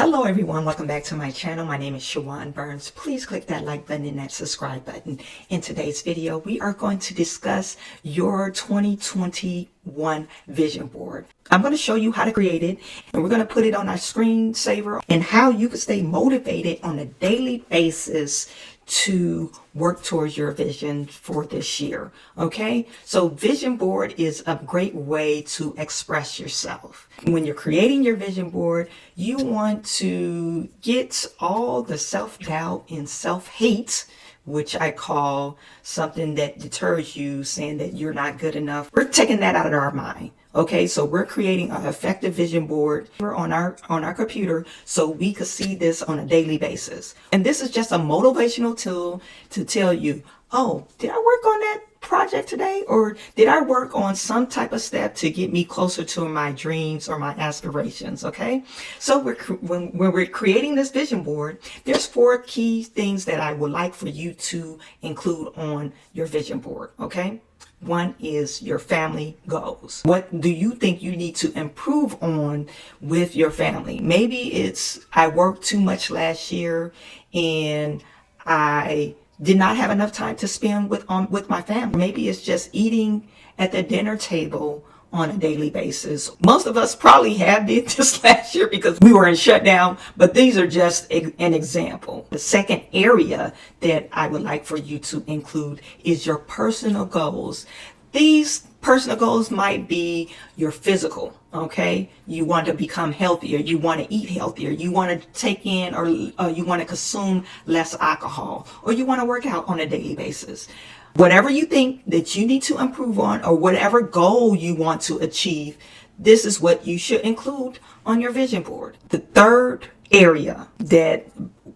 Hello everyone, welcome back to my channel. My name is Chawanne Burns. Please click that like button and that subscribe button. In today's video, we are going to discuss your 2021 vision board. I'm going to show you how to create it, and we're going to put it on our screensaver and how you can stay motivated on a daily basis to work towards your vision for this year. Okay, so vision board is a great way to express yourself. When you're creating your vision board, you want to get all the self-doubt and self-hate, which I call something that deters you, saying that you're not good enough. We're taking that out of our mind. Okay, so we're creating an effective vision board on our computer so we could see this on a daily basis. And this is just a motivational tool to tell you, oh, did I work on that project today? Or did I work on some type of step to get me closer to my dreams or my aspirations? Okay, so when we're creating this vision board, there's 4 key things that I would like for you to include on your vision board. Okay. One is your family goals. What do you think you need to improve on with your family? Maybe it's, I worked too much last year and I did not have enough time to spend with my family. Maybe it's just eating at the dinner table on a daily basis. Most of us probably have did this last year because we were in shutdown, but these are just an example. The second area that I would like for you to include is your personal goals. These personal goals might be your physical, okay? You want to become healthier, you want to eat healthier, you want to take in or you want to consume less alcohol, or you want to work out on a daily basis. Whatever you think that you need to improve on, or whatever goal you want to achieve, this is what you should include on your vision board. The third area that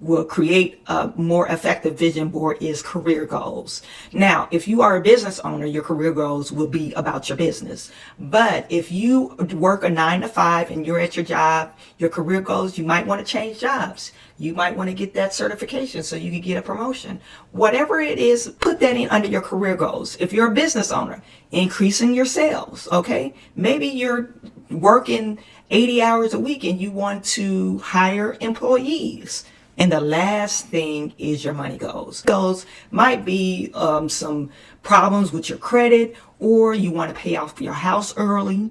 will create a more effective vision board is career goals. Now, if you are a business owner, your career goals will be about your business. But if you work a 9-to-5 and you're at your job, your career goals, you might want to change jobs. You might want to get that certification so you can get a promotion. Whatever it is, put that in under your career goals. If you're a business owner, increasing your sales, okay? Maybe you're working 80 hours a week and you want to hire employees. And the last thing is your money goals. Goals might be some problems with your credit, or you want to pay off your house early.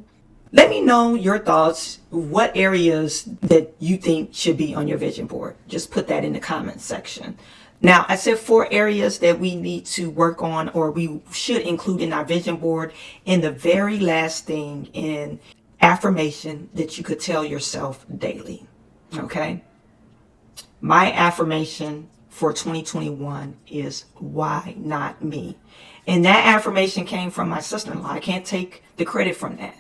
Let me know your thoughts, what areas that you think should be on your vision board. Just put that in the comments section. Now, I said 4 areas that we need to work on, or we should include in our vision board. And the very last thing in affirmation that you could tell yourself daily. Okay? My affirmation for 2021 is, why not me? And that affirmation came from my sister-in-law. I can't take the credit from that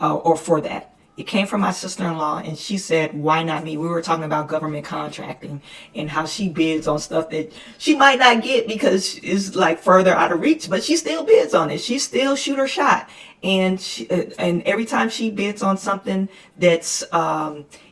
or for that. It came from my sister-in-law, and she said, why not me? We were talking about government contracting and how she bids on stuff that she might not get because it's like further out of reach, but she still bids on it. She still shoot her shot. And and every time she bids on something that's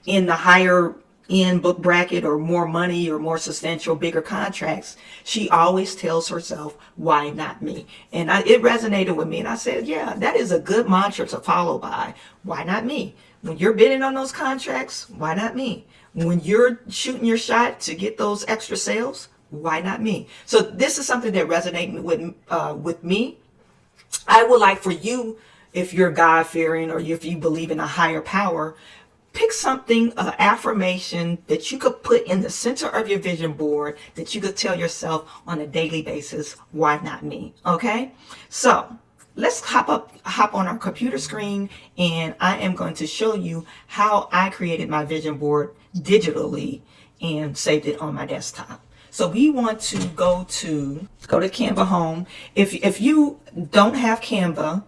in the higher in book bracket or more money or more substantial, bigger contracts, she always tells herself, why not me? And it resonated with me. And I said, yeah, that is a good mantra to follow by. Why not me? When you're bidding on those contracts, why not me? When you're shooting your shot to get those extra sales, why not me? So this is something that resonated with me. I would like for you, if you're God-fearing or if you believe in a higher power, pick something, an affirmation that you could put in the center of your vision board that you could tell yourself on a daily basis, why not me? Okay? So let's hop on our computer screen, and I am going to show you how I created my vision board digitally and saved it on my desktop. So we want to go to Canva Home. If you don't have Canva,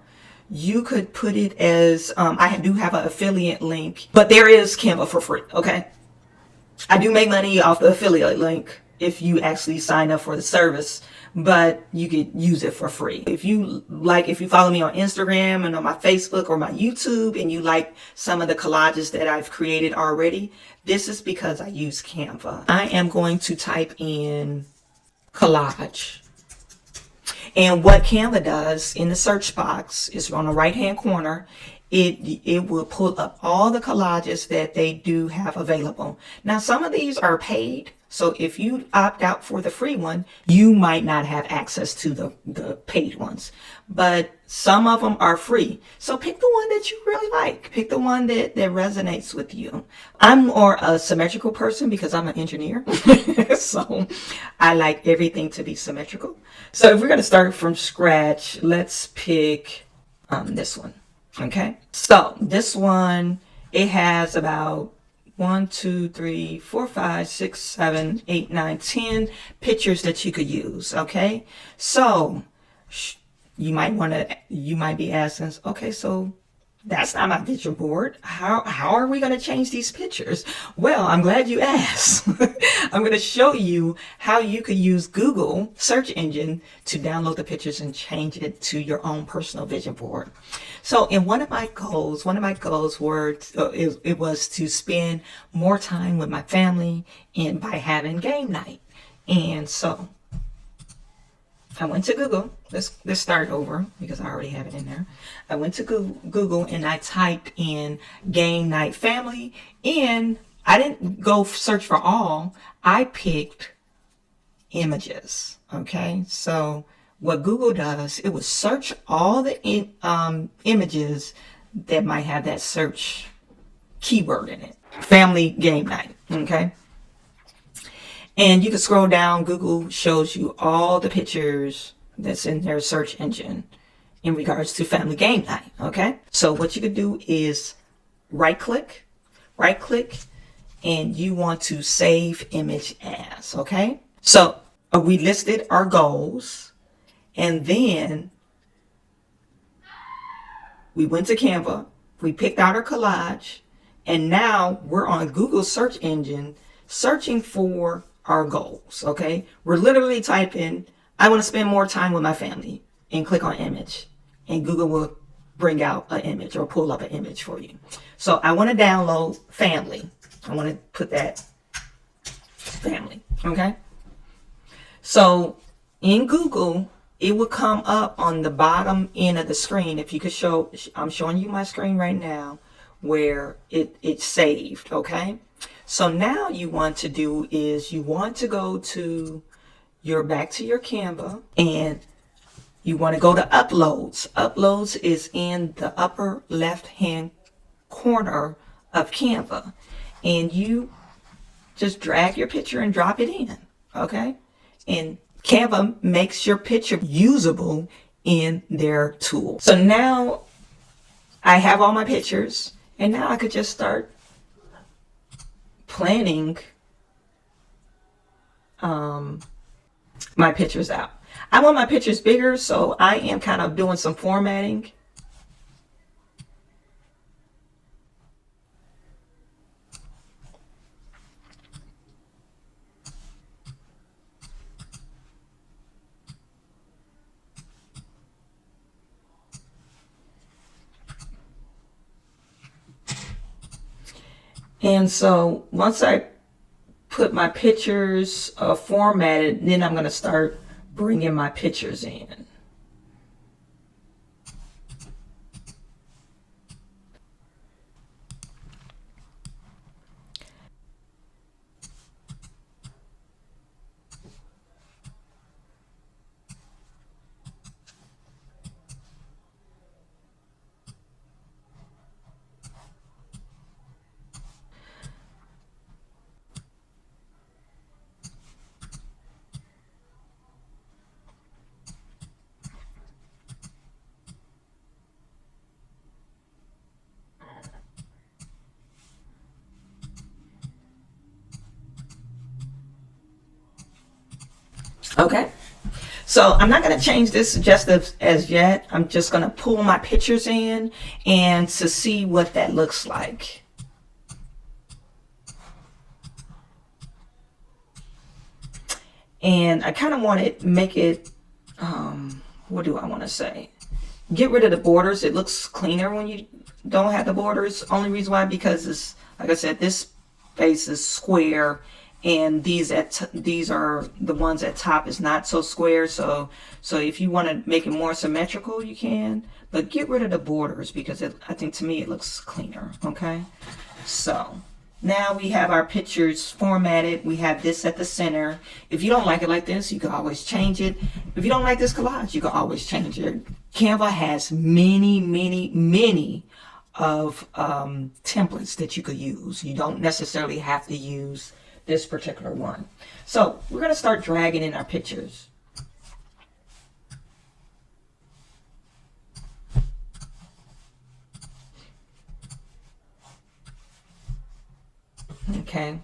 you could put it as, I do have an affiliate link, but there is Canva for free, okay? I do make money off the affiliate link if you actually sign up for the service, but you could use it for free. If you follow me on Instagram and on my Facebook or my YouTube, and you like some of the collages that I've created already, this is because I use Canva. I am going to type in collage. And what Canva does in the search box is on the right hand corner, it will pull up all the collages that they do have available. Now, some of these are paid. So if you opt out for the free one, you might not have access to the paid ones. But some of them are free. So pick the one that you really like. Pick the one that resonates with you. I'm more a symmetrical person because I'm an engineer. So I like everything to be symmetrical. So if we're going to start from scratch, let's pick this one. Okay. So this one, it has about 1, 2, 3, 4, 5, 6, 7, 8, 9, 10 pictures that you could use. Okay. So you might be asking, okay, so that's not my vision board. How are we going to change these pictures? Well, I'm glad you asked. I'm going to show you how you could use Google search engine to download the pictures and change it to your own personal vision board. So in one of my goals were it was to spend more time with my family and by having game night. And so I went to Google. Let's start over because I already have it in there. I went to Google and I typed in game night family, and I didn't go search for all. I picked images. Okay. So what Google does, it will search all the images that might have that search keyword in it. Family game night. Okay. And you can scroll down. Google shows you all the pictures that's in their search engine in regards to family game night. Okay. So what you could do is right click, and you want to save image as. Okay. So we listed our goals, and then we went to Canva. We picked out our collage, and now we're on Google search engine searching for our goals. Okay. We're literally typing, I want to spend more time with my family, and click on image, and Google will bring out an image or pull up an image for you. So I want to download family. I want to put that family. Okay. So in Google, it will come up on the bottom end of the screen. If you could show, I'm showing you my screen right now where it's saved. Okay. So now you want to do is you want to go to back to your Canva, and you want to go to uploads. Uploads is in the upper left hand corner of Canva, and you just drag your picture and drop it in. Okay. And Canva makes your picture usable in their tool. So now I have all my pictures, and now I could just start planning my pictures out. I want my pictures bigger, so I am kind of doing some formatting. And so once I put my pictures formatted, then I'm going to start bringing my pictures in. Okay, so I'm not going to change this just as yet. I'm just going to pull my pictures in and to see what that looks like. And I kind of want to make it, what do I want to say? Get rid of the borders. It looks cleaner when you don't have the borders. Only reason why, because it's, like I said, this space is square and these are the ones at top is not so square. So if you want to make it more symmetrical, you can, but get rid of the borders because I think to me it looks cleaner. Okay, so now we have our pictures formatted. We have this at the center. If you don't like it like this, you can always change it. If you don't like this collage, you can always change it. Canva has many of templates that you could use. You don't necessarily have to use this particular one. So we're going to start dragging in our pictures. Okay.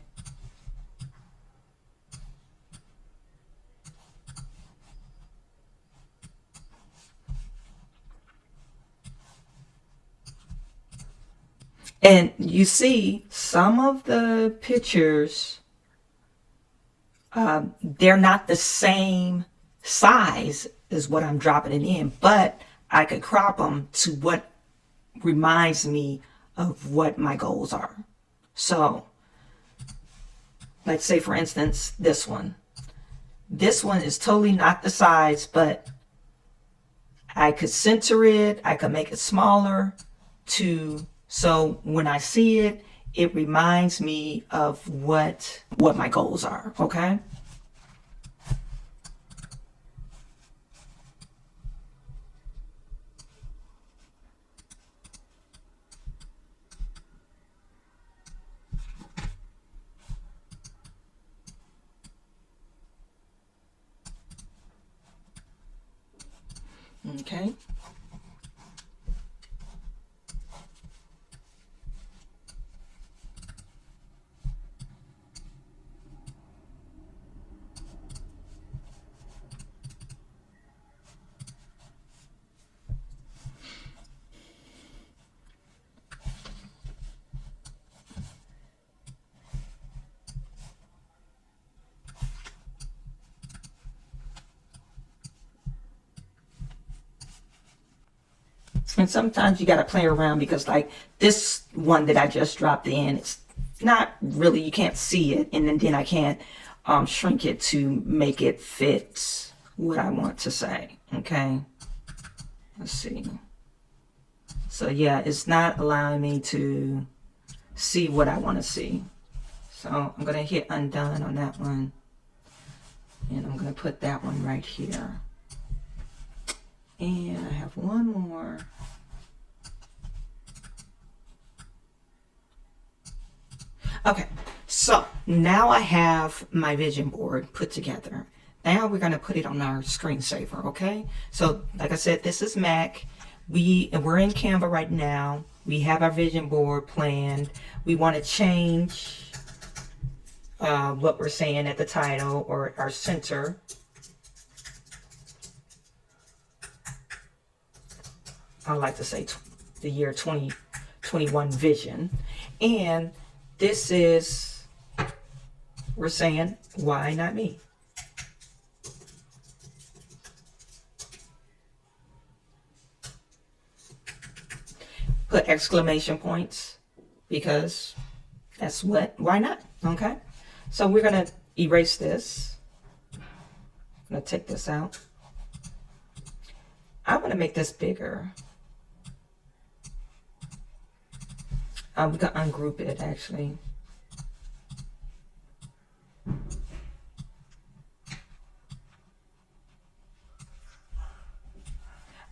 And you see some of the pictures, they're not the same size as what I'm dropping it in, but I could crop them to what reminds me of what my goals are. So let's say, for instance, this one. This one is totally not the size, but I could center it. I could make it smaller so when I see it, it reminds me of what my goals are. Okay. Okay. And sometimes you got to play around because like this one that I just dropped in, it's not really, you can't see it. And then I can't shrink it to make it fit what I want to say. Okay. Let's see. So yeah, it's not allowing me to see what I want to see. So I'm going to hit undone on that one. And I'm going to put that one right here. And I have one more. Okay, so now I have my vision board put together. Now we're going to put it on our screensaver, okay? So like I said, this is Mac. We're in Canva right now. We have our vision board planned. We want to change what we're saying at the title or our center. I like to say the year 2021 vision. And this is, we're saying, why not me? Put exclamation points because that's why not? Okay. So we're going to erase this. I'm going to take this out. I'm going to make this bigger. I'm going to ungroup it actually.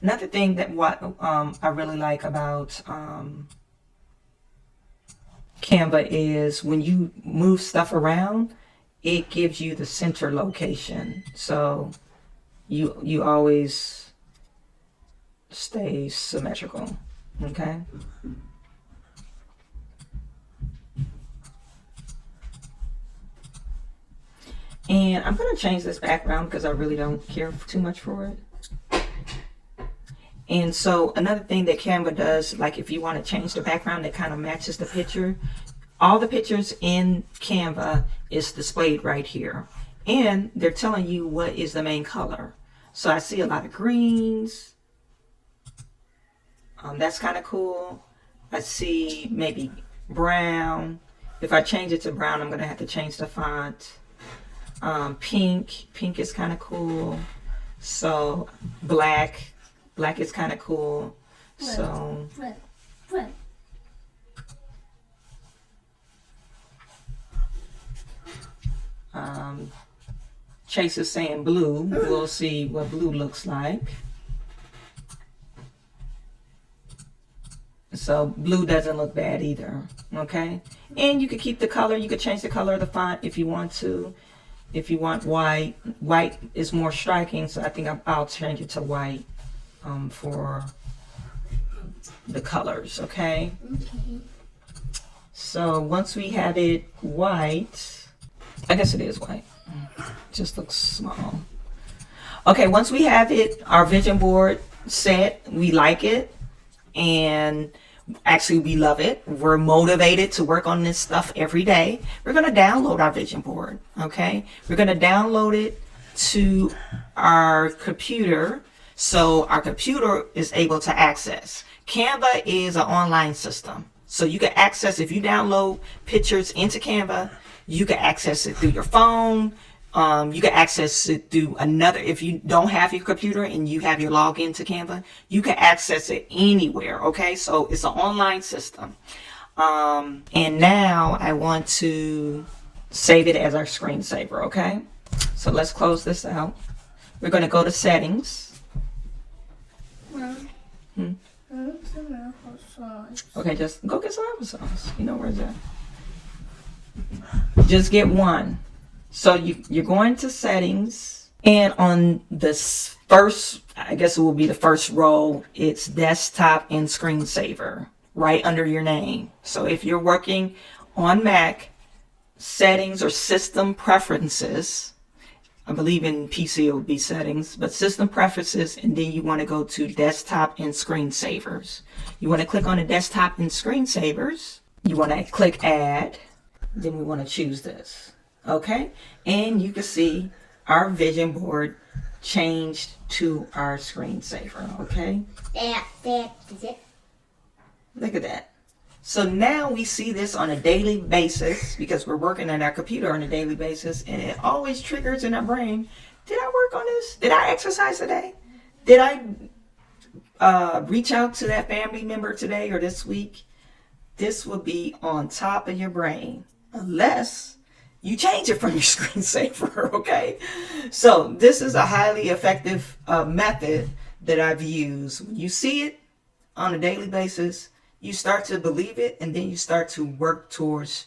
Another thing that I really like about Canva is when you move stuff around, it gives you the center location. So you always stay symmetrical. Okay. And I'm going to change this background because I really don't care too much for it. And so another thing that Canva does, like if you want to change the background that kind of matches the picture, all the pictures in Canva is displayed right here. And they're telling you what is the main color. So I see a lot of greens. That's kind of cool. I see maybe brown. if I change it to brown, I'm going to have to change the font. Pink is kind of cool. So black is kind of cool. So Chase is saying blue. We'll see what blue looks like. So blue doesn't look bad either. Okay, and you could keep the color. You could change the color of the font if you want to. If you want white is more striking, so I think I'll change it to white for the colors. Okay. So once we have it white, I guess it is white. Just looks small. Okay, once we have it, our vision board set, we like it, and actually we love it. We're motivated to work on this stuff every day. We're going to download our vision board. Okay, we're going to download it to our computer, so our computer is able to access. Canva is an online system, so you can access, if you download pictures into Canva, you can access it through your phone. You can access it through another, if you don't have your computer and you have your login to Canva, you can access it anywhere. Okay, so it's an online system. And now I want to save it as our screensaver. Okay, so let's close this out. We're going to go to settings. Okay, just go get some applesauce. You know where's that? Just get one. So you're going to settings, and on this first, I guess it will be the first row, it's desktop and screensaver right under your name. So if you're working on Mac, settings or system preferences, I believe in PC it would be settings, but system preferences, and then you want to go to desktop and screensavers. You want to click on the desktop and screensavers. You want to click add. Then we want to choose this. Okay, and you can see our vision board changed to our screensaver. Okay, look at that. So now we see this on a daily basis because we're working on our computer on a daily basis, and it always triggers in our brain, did I work on this? Did I exercise today? Did I reach out to that family member today or this week? This will be on top of your brain unless you change it from your screensaver. Okay, so this is a highly effective method that I've used. When you see it on a daily basis, you start to believe it, and then you start to work towards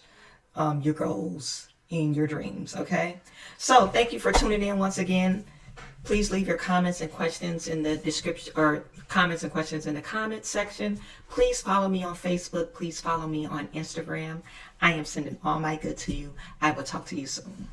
your goals and your dreams. Okay, so thank you for tuning in once again. Please leave your comments and questions in the description, or comments and questions in the comment section. Please follow me on Facebook. Please follow me on Instagram. I am sending all my good to you. I will talk to you soon.